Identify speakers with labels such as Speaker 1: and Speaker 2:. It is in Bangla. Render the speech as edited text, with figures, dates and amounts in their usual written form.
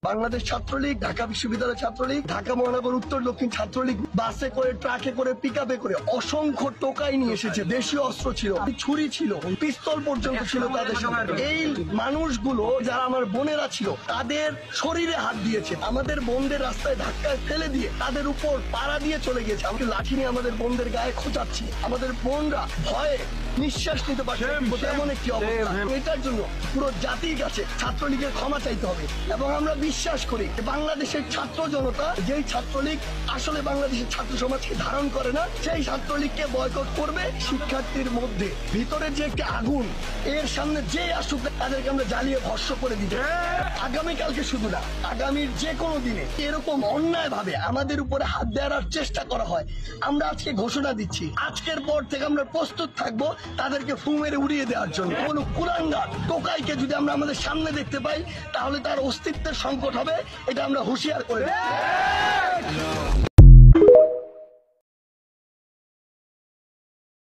Speaker 1: বাংলাদেশ ছাত্রলীগ, ঢাকা বিশ্ববিদ্যালয় ছাত্রলীগ, ঢাকা মহানগর উত্তর দক্ষিণ ছাত্রলীগ বাসে করে, ট্রাকে করে, পিকআপে করে অসংখ্য টোকাই নিয়ে এসেছে। দেশীয় অস্ত্র ছিল, ছুরি ছিল, পিস্তল পর্যন্ত ছিল তাদের সামনে। এই মানুষগুলো যারা আমার বোনেরা ছিল তাদের শরীরে হাত দিয়েছে, আমাদের বোনদের রাস্তায় ধাক্কায় ফেলে দিয়ে তাদের উপর পাড়া দিয়ে চলে গেছে। আমি লাঠি নিয়ে আমাদের বোনদের গায়ে খোঁচাচ্ছি, আমাদের বোনরা ভয়ে নিঃশ্বাস নিতে পারছে এমন একটি অবস্থা। এটার জন্য পুরো জাতির কাছে ছাত্রলীগের ক্ষমা চাইতে হবে এবং আমরা বিশ্বাস করি বাংলাদেশের ছাত্র জনতা যেই ছাত্রলীগ আসলে বাংলাদেশের ছাত্র সমাজকে ধারণ করে না, সেই ছাত্রলীগকে বয়কট করবে। শিক্ষার্থীর মধ্যে ভিতরে যে একটি আগুন, এর সামনে যে আসুক তাদেরকে আমরা জ্বালিয়ে ভস্ম করে দিতে। আগামীকালকে শুধু না, আগামীর যে কোনো দিনে এরকম অন্যায় ভাবে আমাদের উপরে হাত দেওয়ার চেষ্টা করা হয়, আমরা আজকে ঘোষণা দিচ্ছি, আজকের পর থেকে আমরা প্রস্তুত থাকবো তাদেরকে ফু মেরে উড়িয়ে দেওয়ার জন্য। কোন কুলাঙ্গার টোকাইকে যদি আমরা আমাদের সামনে দেখতে পাই তাহলে তার অস্তিত্বের সংকট হবে, এটা আমরা হুঁশিয়ার করে দিচ্ছি।